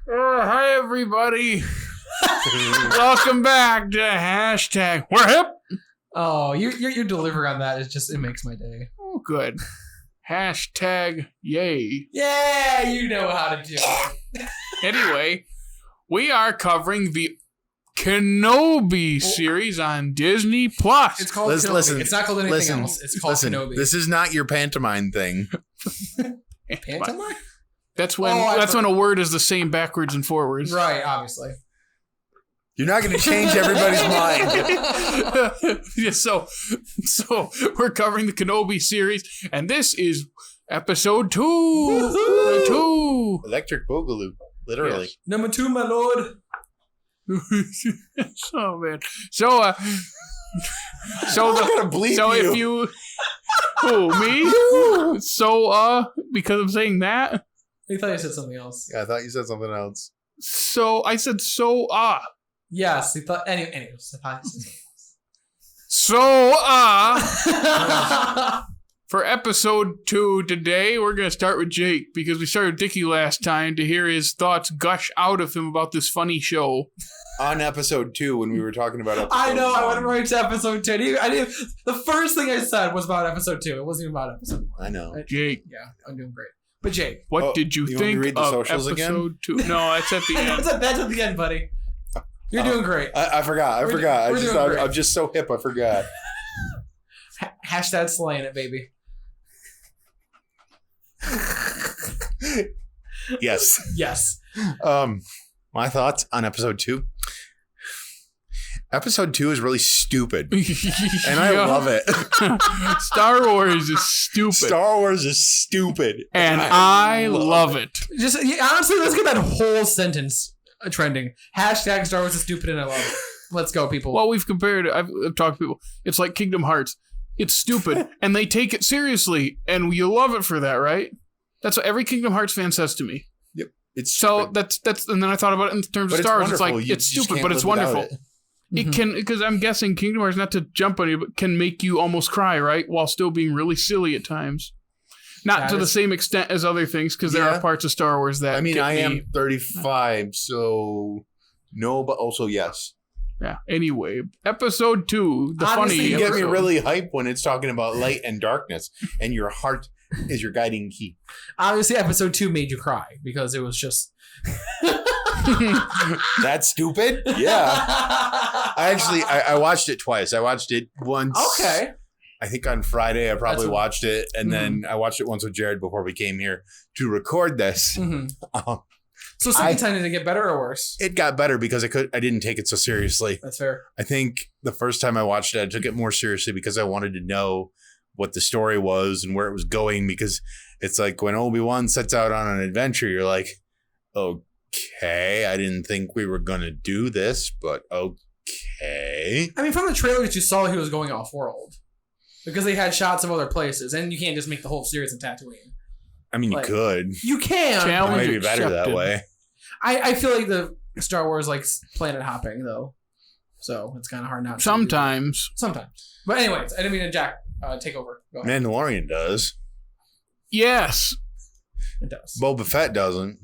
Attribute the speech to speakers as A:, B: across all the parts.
A: Hi, everybody. Welcome back to hashtag reHip.
B: Oh, your delivery on that is just, it makes my day.
A: Oh, good. Hashtag yay.
B: Yeah, you know how to do it.
A: Anyway, we are covering the Kenobi series on Disney Plus.
B: It's called Kenobi.
C: Listen,
B: it's not called anything else. It's called Kenobi.
C: This is not your pantomime thing.
B: Pantomime?
A: That's when a word is the same backwards and forwards.
B: Right, obviously.
C: You're not going to change everybody's mind.
A: Yeah, so we're covering the Kenobi series, and this is episode 2.
B: Woo-hoo!
A: 2.
C: Electric Boogaloo, literally.
A: Yes.
B: Number 2, my lord.
A: Oh man. So
C: I'm gonna bleep
A: if you me? So because I'm saying that?
B: I thought you said something else.
C: Yeah, I thought you said something else.
A: So I said
B: Yes, he thought anyways, I thought you said something else.
A: For episode 2 today, we're going to start with Jake because we started with Dickey last time to hear his thoughts gush out of him about this funny show.
C: On episode 2, when we were talking about episode
B: I know,
C: 1.
B: I went right to episode 2. The first thing I said was about episode 2. It wasn't even about episode 1.
C: I know.
A: Jake.
B: Yeah, I'm doing great. But Jake.
A: What did you think
C: read the
A: of
C: socials
A: episode
C: again?
A: 2? No, that's at the end.
B: That's at the end, buddy. You're doing great.
C: I forgot. I'm just so hip, I forgot.
B: Hashtag slaying it, baby.
C: Yes.
B: Yes.
C: My thoughts on episode 2. Episode 2 is really stupid. And I love it.
A: Star Wars is stupid.
C: Star Wars is stupid.
A: And I love it.
B: Just honestly, let's get that whole sentence trending. Hashtag Star Wars is stupid and I love it. Let's go, people.
A: Well, we've compared it. I've talked to people. It's like Kingdom Hearts. It's stupid, and they take it seriously, and you love it for that, right? That's what every Kingdom Hearts fan says to me.
C: Yep. It's
A: so that's and then I thought about it in terms of Star Wars. It's like it's stupid, but it's wonderful. It can, because I'm guessing Kingdom Hearts, not to jump on you, but can make you almost cry, right? While still being really silly at times. Not to the same extent as other things, because there are parts of Star Wars that
C: I am 35, so no, but also yes.
A: Yeah. Anyway, episode 2, the
C: Honestly,
A: funny.
C: You get me really hyped when it's talking about light and darkness, and your heart is your guiding key.
B: Obviously, episode 2 made you cry because it was just.
C: That's stupid. Yeah. I watched it twice. I watched it once.
B: Okay.
C: I think on Friday I probably watched it, and then I watched it once with Jared before we came here to record this.
B: So second time, did it get better or worse?
C: It got better because I didn't take it so seriously.
B: That's fair.
C: I think the first time I watched it, I took it more seriously because I wanted to know what the story was and where it was going, because it's like when Obi-Wan sets out on an adventure, you're like, okay, I didn't think we were going to do this, but okay.
B: I mean, from the trailers, you saw he was going off-world because they had shots of other places, and you can't just make the whole series in Tatooine.
C: I mean, you could.
B: You can.
C: It might be better that way.
B: I feel like the Star Wars likes planet hopping, though. So it's kind of hard not to.
A: Sometimes.
B: But anyways, I didn't mean to Jack take over. Go ahead.
C: Mandalorian does.
A: Yes.
B: It does.
C: Boba Fett doesn't.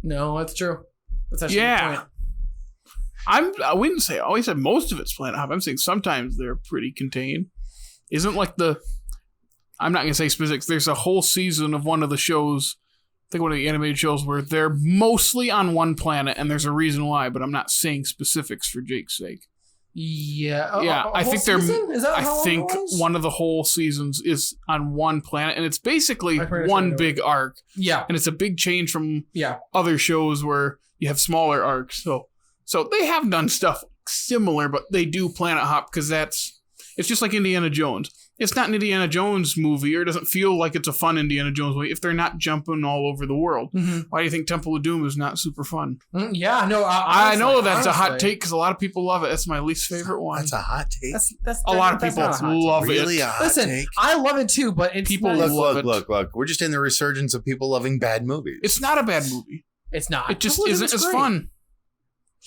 B: No, that's true. That's actually the point.
A: I wouldn't say I always said most of it's planet hop. I'm saying sometimes they're pretty contained. Isn't like I'm not going to say specifics. There's a whole season of one of the shows, I think one of the animated shows, where they're mostly on one planet, and there's a reason why, but I'm not saying specifics for Jake's sake.
B: Yeah.
A: Yeah, I think
B: I
A: think one of the whole seasons is on one planet, and it's basically one big arc.
B: Yeah.
A: And it's a big change from other shows where you have smaller arcs. So they have done stuff similar, but they do planet hop because it's just like Indiana Jones. It's not an Indiana Jones movie, or it doesn't feel like it's a fun Indiana Jones movie if they're not jumping all over the world. Why do you think Temple of Doom is not super fun?
B: Yeah, no,
A: I know that's a hot take because a lot of people love it. That's my least favorite one.
C: That's a hot take.
B: That's
A: a lot of people love it.
C: Really a hot
B: Listen,
C: take?
B: I love it too, but it's
A: people
B: not,
C: Look. We're just in the resurgence of people loving bad movies.
A: It's not a bad movie.
B: It's not.
A: It just isn't as fun.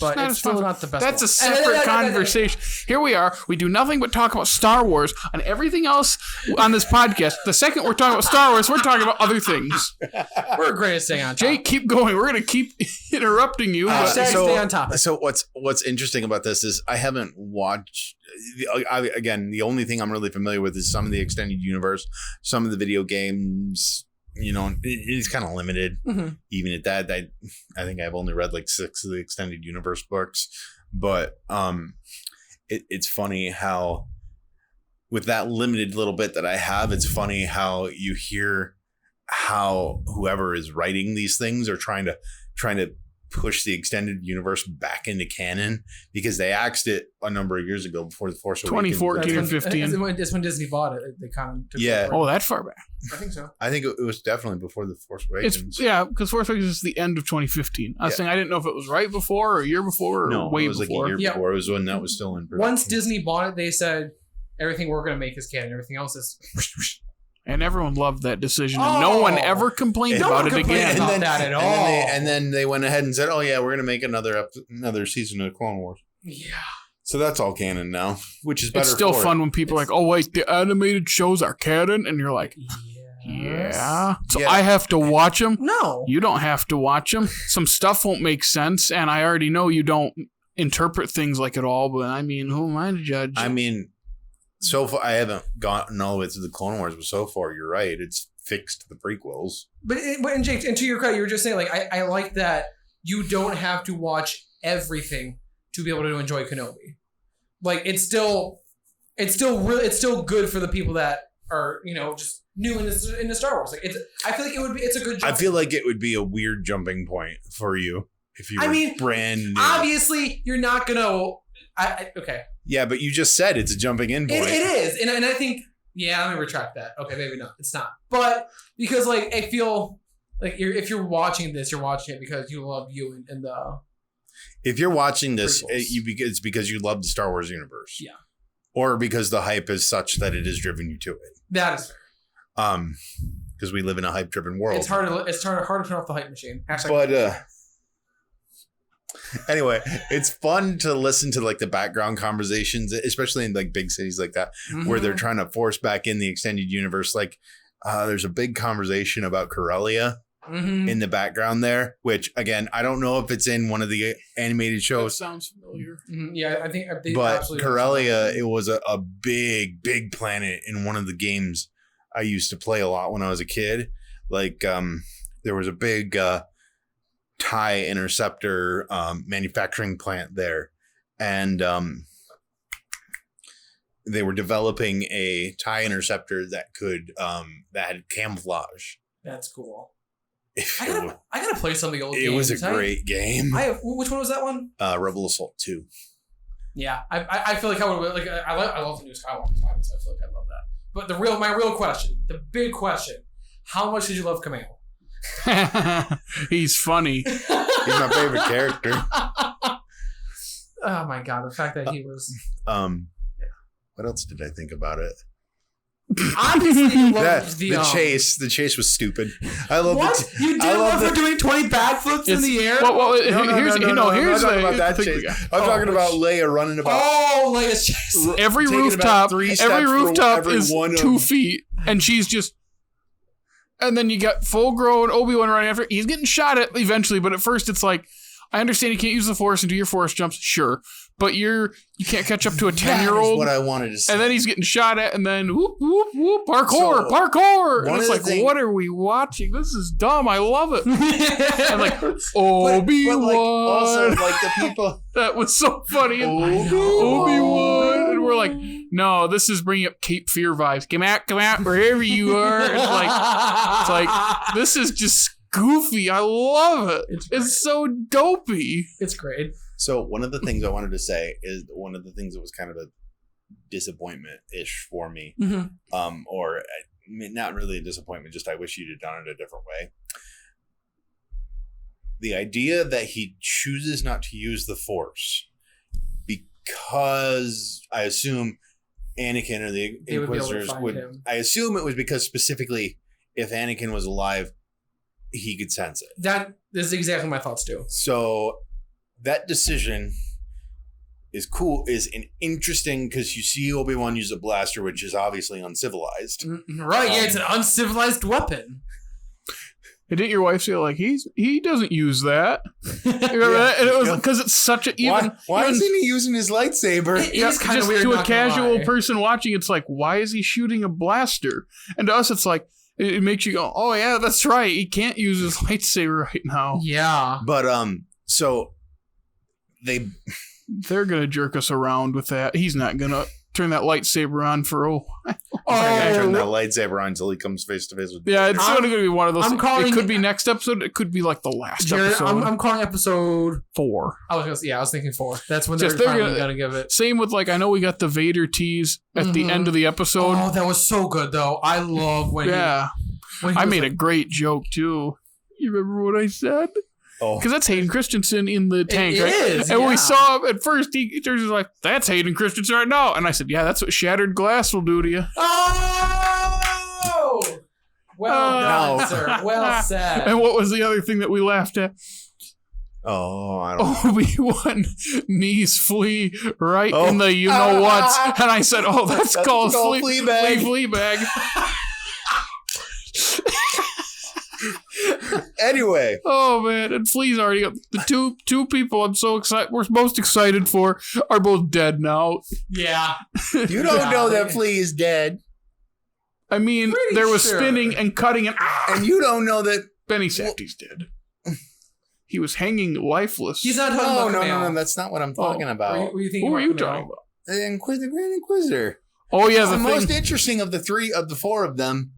B: but
A: not
B: it's
A: as
B: still
A: fun.
B: not the best.
A: That's a
B: one.
A: separate conversation. Here we are. We do nothing but talk about Star Wars and everything else on this podcast. The second we're talking about Star Wars, we're talking about other things.
B: We're great at staying on top.
A: Jake, keep going. We're going to keep interrupting you. But
B: Stay on top.
C: So what's interesting about this is I haven't watched. Again, the only thing I'm really familiar with is some of the extended universe, some of the video games. You know, it's kind of limited.
B: Mm-hmm.
C: Even at that, I think I've only read like 6 of the extended universe books. But it's funny how, with that limited little bit that I have, it's funny how you hear how whoever is writing these things are trying to push the extended universe back into canon, because they axed it a number of years ago before The Force Awakens.
A: 2014 or 15.
B: It's when Disney bought it. They kind of took
C: Yeah.
B: it over.
A: Oh, that far back.
B: I think so.
C: I think it was definitely before The Force Awakens.
A: Because Force Awakens is the end of 2015. I was saying I didn't know if it was right before or a year before or
C: No,
A: way
C: it was
A: before.
C: like a year before. It was when that was still in production.
B: Once Disney bought it, they said everything we're going to make is canon. Everything else is.
A: And everyone loved that decision. And no one ever complained about it again.
B: About that at all.
C: And then they went ahead and said, "Oh yeah, we're going to make another season of Clone Wars."
B: Yeah.
C: So that's all canon now, which is better.
A: It's still
C: for
A: fun when people are like, "Oh wait, the animated shows are canon," and you're like, "Yeah." So
C: Yeah.
A: I have to watch them.
B: No.
A: You don't have to watch them. Some stuff won't make sense, and I already know you don't interpret things like it all. But I mean, who am I to judge?
C: I mean, so far I haven't gotten all the way through the Clone Wars, but so far you're right. It's fixed the prequels.
B: But and Jake, and to your credit, you were just saying like I like that you don't have to watch everything to be able to enjoy Kenobi. Like it's still good for the people that are just new into Star Wars. Like I feel like it's a good.
C: I feel like it would be a weird jumping point for you if you were brand new.
B: Obviously, you're not gonna. Okay.
C: Yeah, but you just said it's a jumping in point.
B: It is, and I think let me retract that. Okay, maybe not. It's not, but because like I feel like if you're watching this, you're watching it because you love you and the.
C: If you're watching this,
B: prequels.
C: it's because you love the Star Wars universe.
B: Yeah.
C: Or because the hype is such that it has driven you to it.
B: That is fair.
C: Because we live in a hype-driven world.
B: It's hard to turn off the hype machine.
C: But anyway, it's fun to listen to like the background conversations, especially in like big cities like that, where they're trying to force back in the extended universe. Like, there's a big conversation about Corellia. In the background there, which again, I don't know if it's in one of the animated shows.
A: That sounds familiar.
B: Yeah, I think.
C: But Corellia, it was a big planet in one of the games I used to play a lot when I was a kid. Like, there was a big TIE interceptor manufacturing plant there, and they were developing a TIE interceptor that could that had camouflage.
B: That's cool. I gotta play some of the old games.
C: It was a great game.
B: Which one was that one?
C: Rebel Assault 2.
B: Yeah, I feel like I would like. I love the new Skywalker Saga, so I feel like I love that. But my real question, the big question: how much did you love Camille?
A: He's funny.
C: He's my favorite character.
B: Oh my god, the fact that he was.
C: What else did I think about it?
B: Obviously, you loved
C: the chase. The chase was stupid. I love
B: what you did love her doing 20 backflips in the air.
A: Here's
C: I'm not talking about that
A: the
C: chase. I'm talking about Leia running about.
B: Oh, Leia's chase.
A: Every rooftop is 2 feet, and she's just. And then you got full-grown Obi-Wan running after. He's getting shot at eventually, but at first it's like, I understand you can't use the Force and do your Force jumps, sure, but you can't catch up to a 10-year-old.
C: That's what I wanted to say.
A: And then he's getting shot at, and then whoop whoop whoop, parkour. And it's like, what are we watching? This is dumb. I love it. And like Obi-Wan.
C: But also like the people
A: that was so funny. Obi-Wan, and we're like, no, this is bringing up Cape Fear vibes. Come out, wherever you are. It's like this is just goofy. I love it. It's so dopey.
B: It's great.
C: So one of the things I wanted to say is one of the things that was kind of a disappointment-ish for me, or not really a disappointment, just I wish you'd have done it a different way. The idea that he chooses not to use the Force because I assume Anakin or the Inquisitors would. I assume it was because specifically if Anakin was alive, he could sense it.
B: That is exactly my thoughts too.
C: So that decision is cool, is an interesting, because you see Obi-Wan use a blaster, which is obviously uncivilized.
B: Right, yeah, it's an uncivilized weapon.
A: And didn't your wife say, like, he doesn't use that? You remember that? And it was because it's such a
C: why isn't he using his lightsaber?
B: It is kind of weird.
A: To a casual person watching, it's like, why is he shooting a blaster? And to us, it's like, it makes you go, oh yeah, that's right. He can't use his lightsaber right now.
B: Yeah.
C: But so
A: they're gonna jerk us around with that. He's not gonna turn that lightsaber on for
C: He's not gonna turn that lightsaber on until he comes face to face with.
A: Yeah, it's going to be one of those.
B: Calling
A: it could be next episode. It could be like the last episode.
B: I'm calling episode
A: 4.
B: I was thinking 4. That's when they're finally gonna give it.
A: Same with like, I know we got the Vader tease at the end of the episode.
B: Oh, that was so good though. I love when
A: I made a great joke too. You remember what I said?
C: Oh,
A: because that's Hayden Christensen in the tank, right?
B: Is,
A: and we saw him at first. He turns like, "That's Hayden Christensen right now," and I said, "Yeah, that's what shattered glass will do to you."
B: Oh, well done, sir. Well said.
A: And what was the other thing that we laughed at?
C: Oh, I don't know.
A: Obi-Wan knees flea right in the you know what, and I said, "Oh, that's called flea bag." Flea bag.
C: Anyway.
A: Oh man, and Flea's already up. The two people I'm so excited, we're most excited for, are both dead now.
B: Yeah.
C: You don't know that Flea is dead.
A: I mean, there was spinning and cutting
C: and you don't know that
A: Benny Safdie's dead. He was hanging lifeless.
B: He's not talking about
C: No, that's not what I'm talking about.
A: Who are you talking about?
C: The Grand Inquisitor.
A: Oh yeah,
C: the most interesting of the 4 of them.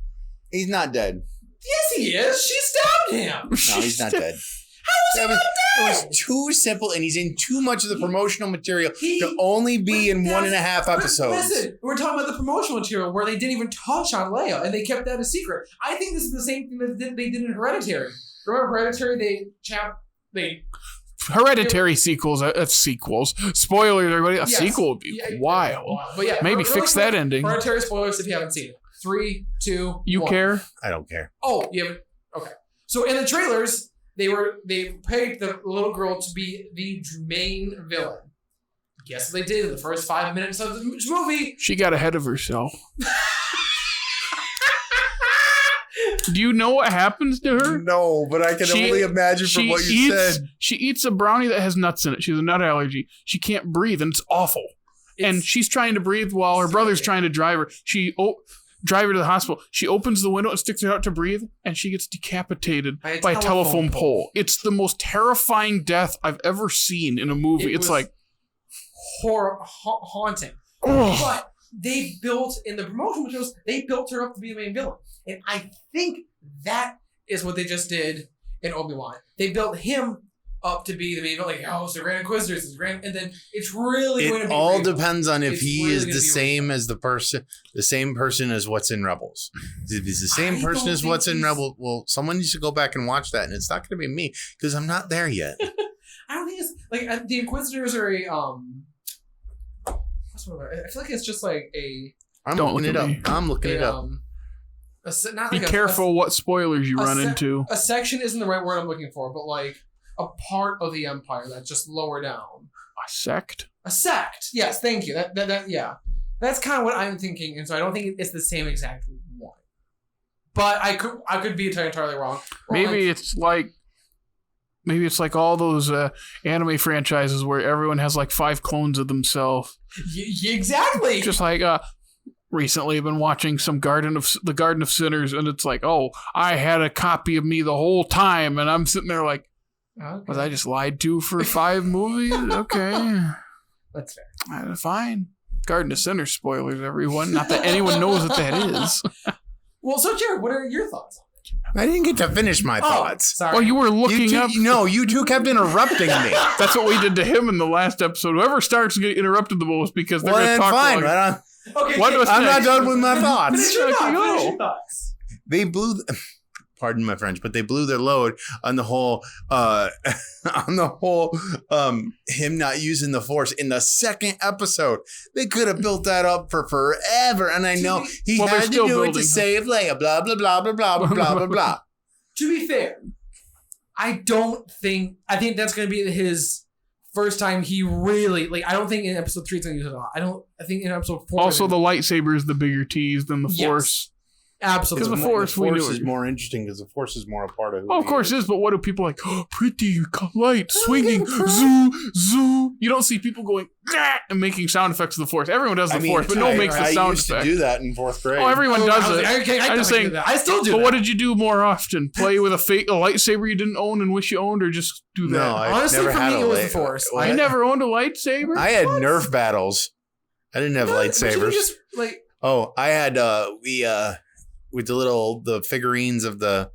C: He's not dead.
B: Yes, he is. She stabbed him.
C: No, he's not dead.
B: How is he not dead?
C: It was too simple, and he's in too much of the promotional material to only be in 1.5 episodes.
B: Listen, we're talking about the promotional material where they didn't even touch on Leia, and they kept that a secret. I think this is the same thing that they did in Hereditary. Remember Hereditary?
A: Hereditary sequels. Sequels. Spoilers, everybody. A sequel would be wild.
B: But yeah,
A: maybe fix that ending.
B: Hereditary spoilers if you haven't seen it. 3, 2,
A: You
B: 1.
A: care?
C: I don't care.
B: Oh, you haven't? Okay. So in the trailers, they picked the little girl to be the main villain. Guess what they did in the first 5 minutes of the movie?
A: She got ahead of herself. Do you know what happens to her?
C: No, but I can only imagine from what you said.
A: She eats a brownie that has nuts in it. She has a nut allergy. She can't breathe, and it's awful. And she's trying to breathe while her brother's trying to drive her. Drive her to the hospital. She opens the window and sticks her out to breathe, and she gets decapitated by a telephone pole. It's the most terrifying death I've ever seen in a movie. It's like
B: haunting. But they built in the promotional materials. They built her up to be the main villain, and I think that is what they just did in Obi-Wan. They built him up to be the main villain, like, oh, it's the Grand Inquisitor, and then it's really going to be.
C: It all depends on if he is the same as the same person as what's in Rebels. If he's the same person as what's in Rebels, well, someone needs to go back and watch that, and it's not going to be me because I'm not there yet.
B: I don't think it's like the Inquisitors are a I feel like it's just like a.
C: I'm looking it up. I'm looking it up.
A: Be careful what spoilers you run into.
B: A section isn't the right word I'm looking for, but like a part of the Empire that's just lower down.
A: A sect?
B: A sect. Yes, thank you. Yeah. That's kind of what I'm thinking, and so I don't think it's the same exact one. But I could be entirely wrong.
A: Maybe it's like all those anime franchises where everyone has like 5 clones of themselves.
B: Exactly.
A: Just like recently I've been watching some the Garden of Sinners, and it's like, oh, I had a copy of me the whole time, and I'm sitting there like, okay. Was I just lied to for 5 movies? Okay.
B: That's fair.
A: Fine. Garden of Sinners spoilers, everyone. Not that anyone knows what that is.
B: Well, so Jared, what are your thoughts on it?
C: I didn't get to finish my thoughts.
B: Sorry.
A: Well, you were looking up.
C: No, you two kept interrupting me.
A: That's what we did to him in the last episode. Whoever starts to get interrupted the most because they're going to talk.
C: Fine, right on.
B: Okay,
C: I'm not done with my thoughts.
B: Finish your thoughts.
C: They blew. Pardon my French, but they blew their load on the whole, him not using the Force in the second episode. They could have built that up for forever, and I know he had to do it to save Leia. Blah blah blah blah blah blah blah blah.
B: To be fair, I think that's going to be his first time he really like. I don't think in episode 3 it's gonna use it a lot. I think in episode 4.
A: Also, the lightsaber is the bigger tease than the Force.
B: Absolutely.
A: Because the Force
C: is more interesting because the Force is more a part of who
A: of course it is, but what do people like? Oh, pretty, light, swinging, zoo, zoo. You don't see people going, Gah! And making sound effects of the Force. Everyone does the Force, but no one makes the sound effect.
C: I used to do that in 4th grade.
A: Oh, everyone does it.
B: I'm just saying, I still do
A: But
B: that.
A: what did you do more often? Play with a lightsaber you didn't own and wish you owned, or just do that?
C: No,
B: honestly, for me, it was the Force.
A: I never owned a lightsaber?
C: I had Nerf battles. I didn't have lightsabers.
B: Just, like,
C: I had, with the figurines of the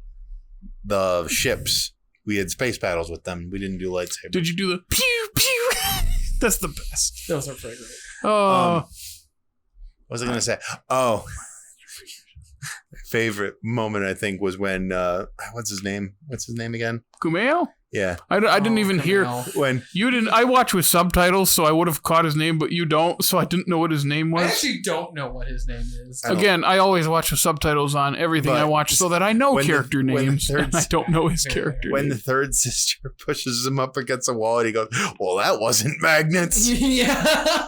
C: ships, we had space battles with them. We didn't do lightsabers.
A: Did you do the pew pew? That's the best.
B: Those are pretty great.
A: Oh,
C: what was I gonna say? Oh, my favorite moment I think was when what's his name? What's his name again?
A: Kumail?
C: Yeah,
A: I didn't even hear
C: when
A: you didn't. I watch with subtitles, so I would have caught his name, but you don't, so I didn't know what his name was.
B: I actually don't know what his name is.
A: Again, I always watch with subtitles on everything I watch, so that I know character names, and I don't know his character.
C: When the third sister pushes him up against a wall, and he goes, "Well, that wasn't magnets."
B: Yeah.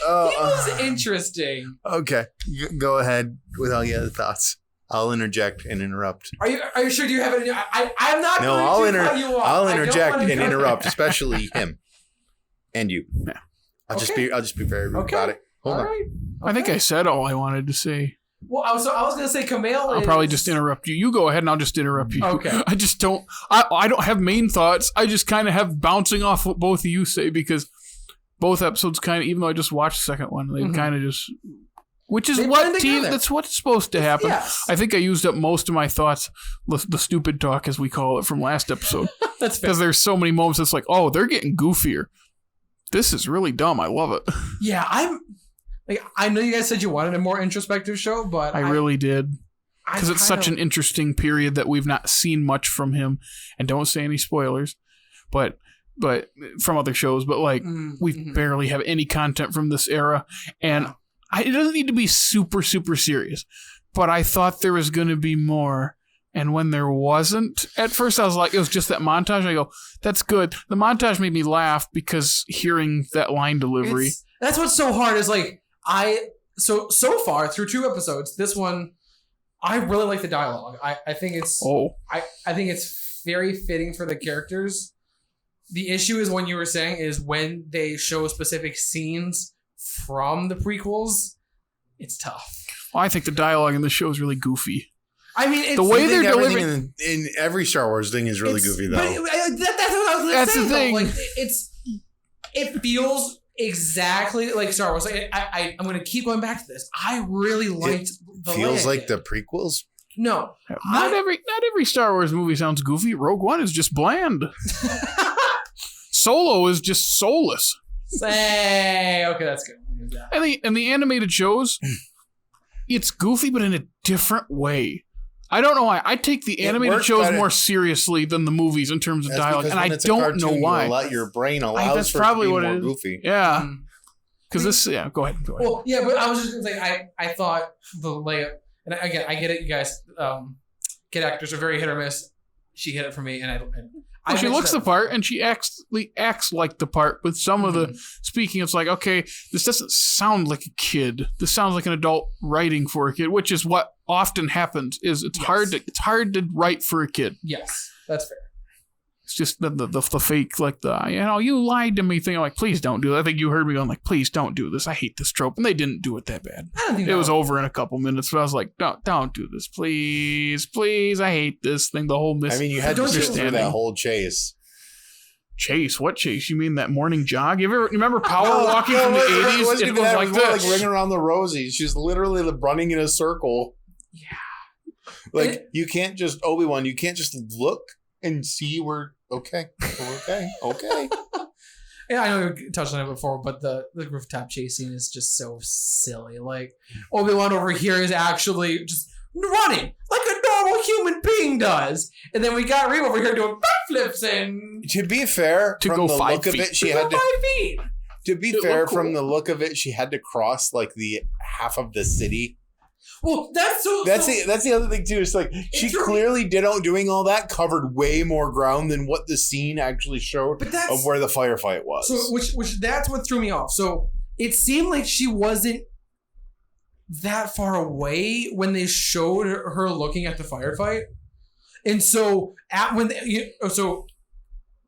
B: He was interesting.
C: Okay, go ahead with all your other thoughts. I'll interject and interrupt.
B: Are you sure? Do you have it? I'm not.
C: No,
B: going to cut you off.
C: I'll interject and interrupt, especially him and you. Yeah. I'll just be very rude about it. Hold on.
B: Right.
A: I think I said all I wanted to say.
B: Well, I was going to say Kumail.
A: I'll probably just interrupt you. You go ahead, and I'll just interrupt you.
B: Okay.
A: I just don't. I don't have main thoughts. I just kind of have bouncing off what both of you say because both episodes kind of, even though I just watched the second one, they kind of just. Which is that's what's supposed to happen.
B: Yes.
A: I think I used up most of my thoughts, the stupid talk, as we call it, from last episode.
B: That's fair.
A: Because there's so many moments that's like, oh, they're getting goofier. This is really dumb. I love it.
B: Yeah, I know you guys said you wanted a more introspective show, but
A: I really did. Because it's such an interesting period that we've not seen much from him. And don't say any spoilers. But from other shows. But we barely have any content from this era. And it doesn't need to be super, super serious, but I thought there was going to be more. And when there wasn't, at first I was like, it was just that montage. I go, that's good. The montage made me laugh because hearing that line delivery.
B: That's what's so hard is like, so far through 2 episodes, this one, I really like the dialogue. I think it's, I think it's very fitting for the characters. The issue is when you were saying is when they show specific scenes from the prequels, it's tough.
A: Well, I think the dialogue in the show is really goofy.
B: I mean, it's
A: the way they're delivering
C: in every Star Wars thing is really goofy, though.
B: That's what I was going to say.
A: The thing.
B: Like, it feels exactly like Star Wars. Like, I'm going to keep going back to this. I really liked the
C: feels like the prequels.
B: No,
A: not every Star Wars movie sounds goofy. Rogue One is just bland. Solo is just soulless.
B: Say, okay, that's good.
A: And the animated shows, it's goofy, but in a different way. I don't know why. I take the animated shows more seriously than the movies in terms of dialogue, and I don't know why.
C: Your brain allows
A: that's
C: for
A: probably
C: it to be
A: what
C: more
A: it is.
C: Goofy.
A: Yeah. Because go ahead.
B: Well, yeah, but I was just going to say, I thought the layup, and again, I get it, you guys, kid actors are very hit or miss. She hit it for me, and
A: she looks the part and she acts like the part. With some of the speaking, it's like, okay, this doesn't sound like a kid. This sounds like an adult writing for a kid, which is what often happens. It's hard to write for a kid.
B: Yes, that's fair.
A: It's just the fake, like you lied to me thing. I'm like, please don't do that. I think you heard me going like, please don't do this. I hate this trope, and they didn't do it that bad.
B: I don't think
A: it was over in a couple minutes, but I was like, don't do this, please. I hate this thing. The whole
C: you had to sit through that whole chase.
A: Chase? What chase? You mean that morning jog? You remember Power Walking from the 80s?
C: It was like this. Like ring around the rosies. She's literally running in a circle.
B: Yeah.
C: Like you can't just Obi-Wan. You can't just look and see where. Okay.
B: Yeah, I know we touched on it before, but the rooftop chase scene is just so silly. Like, Obi-Wan over here is actually just running like a normal human being does. And then we got Rey over here doing backflips and...
C: To be fair, from the look of it, she had to...
B: 5 feet.
C: To be fair, from the look of it, she had to cross like the half of the city
B: Well, that's
C: the other thing too. It's like she clearly doing all that covered way more ground than what the scene actually showed of where the firefight was.
B: So which that's what threw me off. So it seemed like she wasn't that far away when they showed her looking at the firefight, and so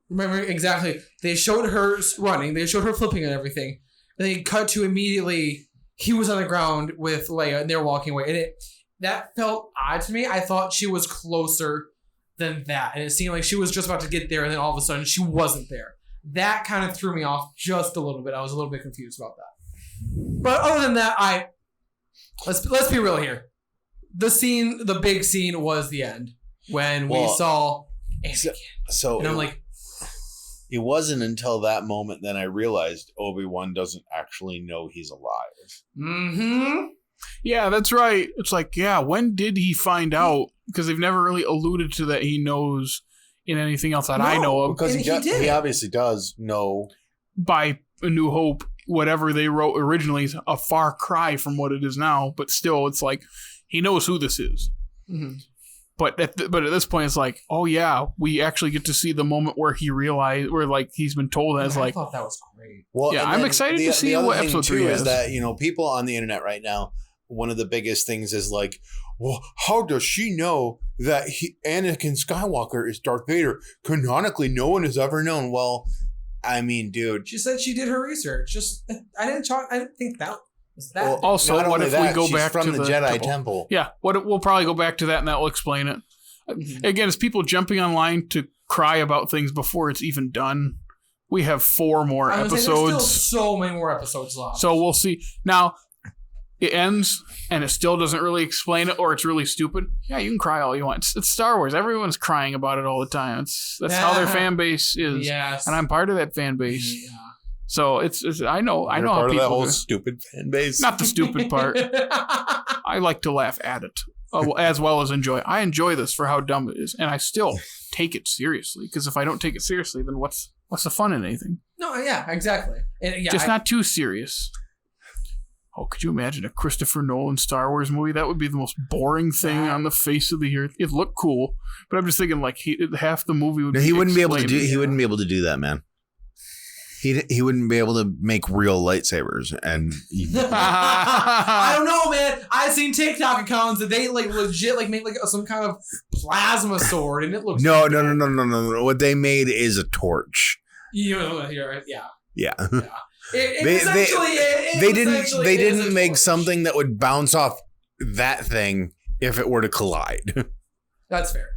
B: remember exactly, they showed her running, they showed her flipping and everything, and they cut to immediately. He was on the ground with Leia, and they're walking away. And that felt odd to me. I thought she was closer than that. And it seemed like she was just about to get there, and then all of a sudden, she wasn't there. That kind of threw me off just a little bit. I was a little bit confused about that. But other than that, let's be real here. The big scene was the end. When we saw Anakin. And I'm like...
C: It wasn't until that moment then I realized Obi-Wan doesn't actually know he's alive.
B: Mm-hmm.
A: Yeah, that's right. It's like, when did he find out? Because they've never really alluded to that he knows in anything else that I know of.
C: Because he obviously does know.
A: By A New Hope, whatever they wrote originally is a far cry from what it is now. But still, it's like, he knows who this is.
B: Mm-hmm.
A: But at this point, it's like, oh yeah, we actually get to see the moment where he realized, where like he's been told that. I
B: thought that was great.
C: Well,
A: yeah, I'm excited to see what episode 3 is.
C: That people on the internet right now, one of the biggest things is like, well, how does she know that Anakin Skywalker is Darth Vader? Canonically, no one has ever known. Well, I mean, dude,
B: she said she did her research. I didn't think that.
A: Well, also, what if we go back
C: to the Jedi Temple?
A: Yeah, we'll probably go back to that, and that will explain it. Mm-hmm. Again, it's people jumping online to cry about things before it's even done. We have 4 more episodes.
B: There's still so many more episodes left.
A: So we'll see. Now, it ends, and it still doesn't really explain it, or it's really stupid. Yeah, you can cry all you want. It's Star Wars. Everyone's crying about it all the time. That's how their fan base is.
B: Yes.
A: And I'm part of that fan base.
B: Yeah.
A: So it's I know
C: part
A: how
C: of
A: people
C: that whole stupid fan base.
A: Not the stupid part. I like to laugh at it as well as enjoy. I enjoy this for how dumb it is, and I still take it seriously. Because if I don't take it seriously, then what's the fun in anything?
B: No, yeah, exactly. And,
A: just not too serious. Oh, could you imagine a Christopher Nolan Star Wars movie? That would be the most boring thing on the face of the earth. It'd look cool, but I'm just thinking like half the movie would.
C: He wouldn't be able to do. He wouldn't be able to do that, man. He wouldn't be able to make real lightsabers, and
B: I don't know, man. I've seen TikTok accounts that they like legit like make like some kind of plasma sword, and it looks
C: no. What they made is a torch.
B: Yeah.
C: They didn't make something that would bounce off that thing if it were to collide.
B: That's fair.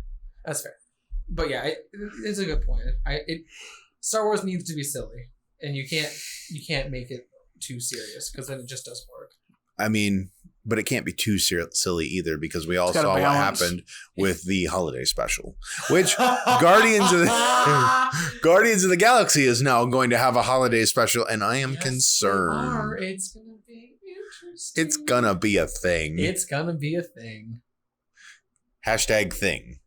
B: But yeah, it's a good point. Star Wars needs to be silly, and you can't make it too serious because then it just doesn't work.
C: I mean, but it can't be too silly either because we all saw what happened with the holiday special, which Guardians of the Galaxy is now going to have a holiday special, and I am concerned.
B: It's gonna be interesting.
C: It's gonna be a thing. #thing.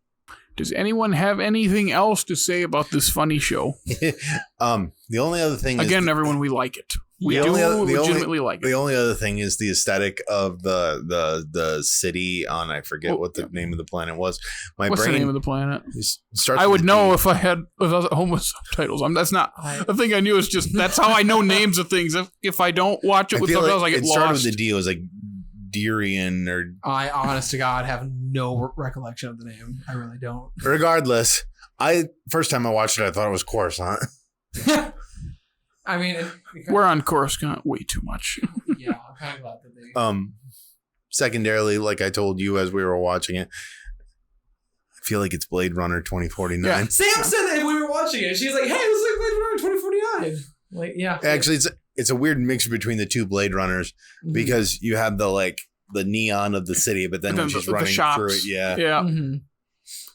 A: Does anyone have anything else to say about this funny show?
C: The only other thing
A: is... everyone, we like it. We legitimately like it.
C: The only other thing is the aesthetic of the city on, I forget what the name of the planet was.
A: What's the name of the planet? I would know if I was at home with subtitles. That's not the thing I knew. Is just that's how I know names of things. If I don't watch it with subtitles, I get lost. It started with
C: the D. It was like Durian or...
B: I, honest to God, have no recollection of the name. I really don't.
C: Regardless, first time I watched it, I thought it was Coruscant.
B: I mean...
A: We're on Coruscant way too much.
B: Yeah, I'm kind of glad that they...
C: Secondarily, like I told you as we were watching it, I feel like it's Blade Runner 2049.
B: Yeah. Sam said that when we were watching it. She's like, hey, this is like Blade Runner 2049. Like, yeah.
C: Actually, it's a weird mixture between the two Blade Runners because you have the neon of the city, but then when she's running through it, yeah.
A: Mm-hmm.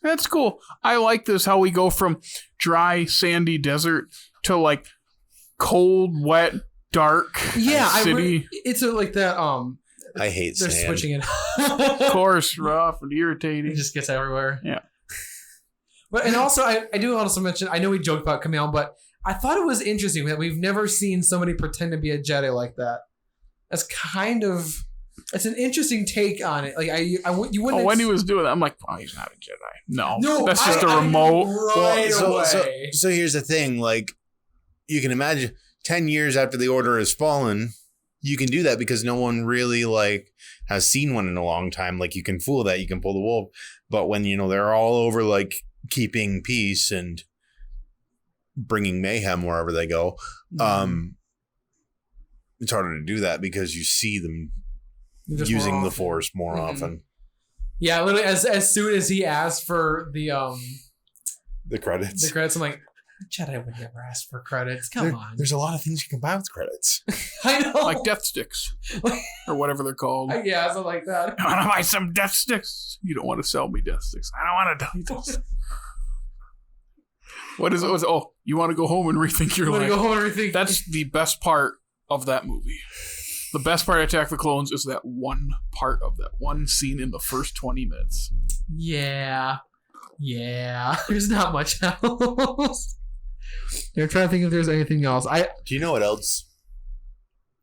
A: That's cool. I like this, how we go from dry, sandy desert to like cold, wet, dark city.
B: It's like that.
C: I hate
B: they're
C: sand.
B: Switching it.
A: Coarse, rough, and irritating.
B: It just gets everywhere.
A: Yeah.
B: But and also, I do also mention. I know we joked about Camille, but I thought it was interesting that we've never seen somebody pretend to be a Jedi like that. That's kind of It's an interesting take on it. Like you wouldn't.
A: when he was doing that, I'm like, oh, he's not a Jedi. No,
B: No,
A: that's just a remote.
C: So here's the thing. Like, you can imagine 10 years after the Order has fallen, you can do that because no one really like has seen one in a long time. Like, you can fool that. You can pull the wolf. But when, they're all over like keeping peace and bringing mayhem wherever they go, it's harder to do that because you see them using the Force more often.
B: Yeah, literally, as soon as he asked for the
C: credits,
B: I'm like, Jedi would never ask for credits. Come on.
C: There's a lot of things you can buy with credits.
B: I know,
A: like death sticks or whatever they're called.
B: Yeah, something like that.
A: I want to buy some death sticks. You don't want to sell me death sticks. I don't want to die this. What is it? Oh, you want to go home and rethink your life?
B: Go home and rethink.
A: That's the best part of that movie. The best part of Attack of the Clones is that one part of that one scene in the first 20 minutes.
B: Yeah. There's not much else. I'm trying to think if there's anything else.
C: Do you know what else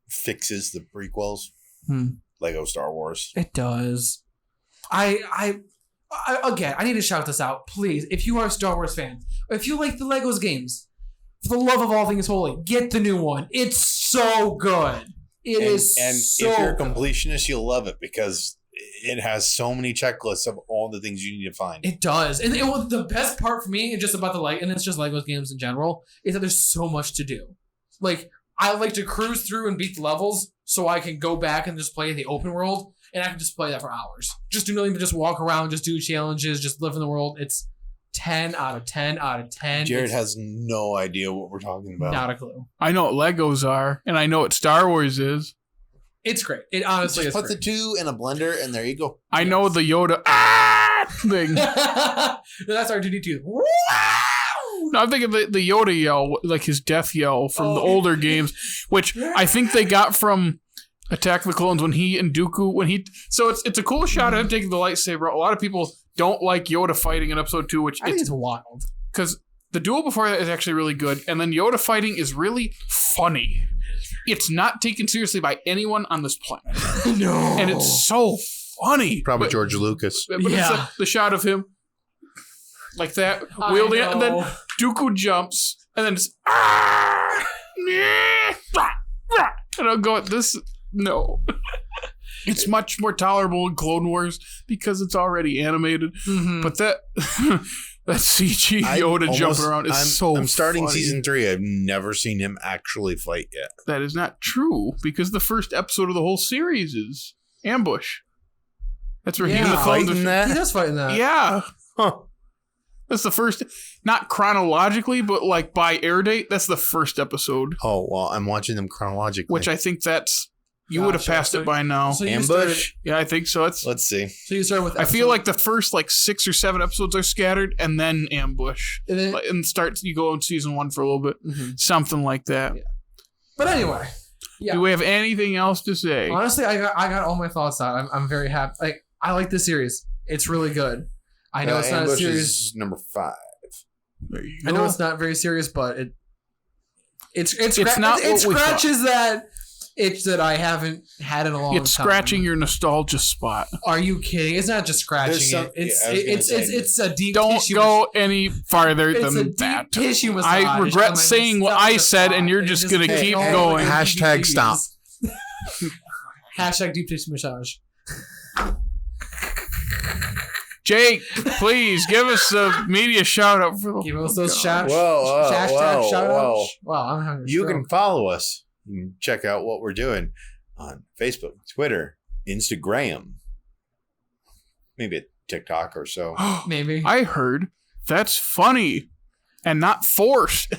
C: fixes the prequels? Lego Star Wars.
B: It does. Again, I need to shout this out. Please, if you are a Star Wars fan, if you like the Legos games, for the love of all things holy, get the new one. It's so good. It is so
C: if you're a
B: good.
C: completionist, you'll love it because it has so many checklists of all the things you need to find.
B: It does. And the best part for me, and just about and it's just Legos games in general, is that there's so much to do. Like, I like to cruise through and beat the levels so I can go back and just play in the open world, and I can just play that for hours. Just do nothing but just walk around, just do challenges, just live in the world. It's 10 out of 10 out of 10.
C: Jared has no idea what we're talking about.
B: Not a clue.
A: I know what Legos are, and I know what Star Wars is.
B: It's great. It honestly is
C: Put
B: great.
C: the two in a blender, and there you go.
A: I know the Yoda thing.
B: No, that's R2D2.
A: No, I'm thinking the Yoda yell, like his death yell from the older games, which I think they got from Attack of the Clones when he and Dooku, so it's a cool shot of him taking the lightsaber. A lot of people don't like Yoda fighting in episode 2, which
B: I think it's wild.
A: Because the duel before that is actually really good, and then Yoda fighting is really funny. It's not taken seriously by anyone on this planet.
B: No.
A: And it's so funny.
C: Probably George Lucas.
A: But it's the shot of him like that, wielding it, and then Dooku jumps, and then just and I'll go at this. No. It's much more tolerable in Clone Wars because it's already animated. But that CG Yoda jumping around is so
C: I'm starting
A: funny.
C: season 3. I've never seen him actually fight yet.
A: That is not true because the first episode of the whole series is Ambush. That's where he and the clones
C: fighting that?
B: He does fight in that.
A: Yeah.
C: Huh.
A: That's the first, not chronologically, but like by air date, that's the first episode.
C: Oh, well, I'm watching them chronologically.
A: Which I think you would have passed it by now.
B: So
C: Ambush?
A: Yeah, I think so.
C: Let's see.
B: So you start with
A: I feel like the first 6 or 7 episodes are scattered, and then Ambush,
B: and then,
A: you go in season 1 for a little bit, something like that.
B: Yeah. But anyway,
A: Do we have anything else to say?
B: Honestly, I got all my thoughts out. I'm very happy. Like, I like this series. It's really good. I know it's not
C: Ambush
B: a series.
C: Is number 5.
A: There you go.
B: I know it's not very serious, but it scratches that itch that I haven't had in a long time.
A: It's scratching your nostalgia spot.
B: Are you kidding? It's not just scratching it. It's a deep
A: Don't
B: tissue.
A: go any farther
B: It's a
A: than
B: deep
A: that.
B: tissue massage.
A: I regret saying what I said, and you're just going to keep going.
C: Hashtag stop.
B: Hashtag deep tissue massage.
A: Jake, please give us a media shout out.
B: Give us those shout
C: Whoa.
B: outs. Wow, I'm having a
C: You
B: stroke.
C: can follow us. You can check out what we're doing on Facebook, Twitter, Instagram, maybe a TikTok or so.
B: Maybe.
A: I heard that's funny and not forced.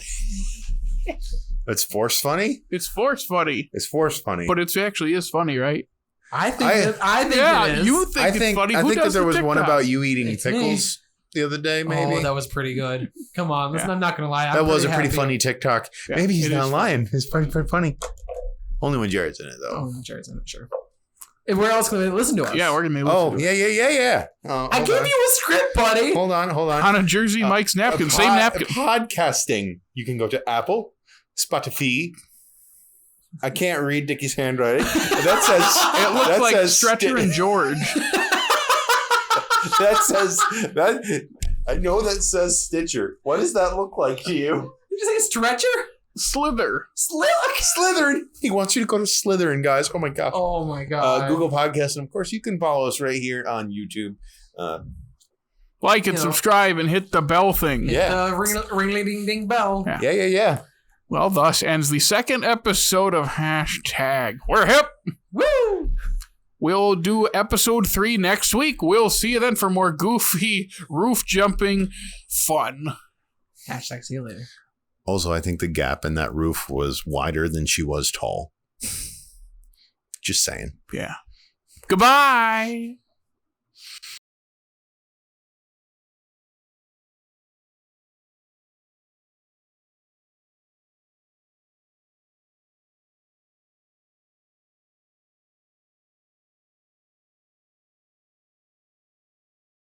C: It's force funny?
A: It's force funny.
C: It's force funny.
A: But it actually is funny, right?
B: I think it is.
A: You think it's funny.
C: I
A: Who
C: think that
A: does
C: there
A: the
C: was one
A: TikToks?
C: about you eating
B: It's
C: pickles the other day, maybe.
B: Oh, that was pretty good. Come on, listen, I'm not gonna lie.
C: That was a pretty funny TikTok.
A: Yeah,
C: maybe he's
A: it
C: not
A: is
C: lying. It's pretty funny. Only when Jared's in it, though.
B: Oh, Jared's in it, sure. And where else can they listen to us?
A: Yeah, we're gonna be
C: Oh, yeah.
B: I gave you a script, buddy.
C: Hold on.
A: on a Jersey Mike's napkin, same napkin.
C: Podcasting. You can go to Apple, Spotify, I can't read Dickey's handwriting. That says
A: It looks
C: that
A: like
C: says
A: Stretcher and George.
C: That says that. I know that says Stitcher. What does that look like to you?
B: Did you say Stretcher?
A: Slither.
C: Slytherin. He wants you to go to Slytherin, guys. Oh my god.
B: Oh my god.
C: Google Podcasts, and of course you can follow us right here on YouTube.
A: Like and subscribe and hit the bell thing.
C: Yeah.
B: Ring-a-ding-ding bell.
C: Yeah.
A: Well, thus ends the second episode of Hashtag We're Hip.
B: Woo!
A: We'll do episode 3 next week. We'll see you then for more goofy roof jumping fun.
B: Hashtag see you later.
C: Also, I think the gap in that roof was wider than she was tall. Just saying.
A: Yeah. Goodbye.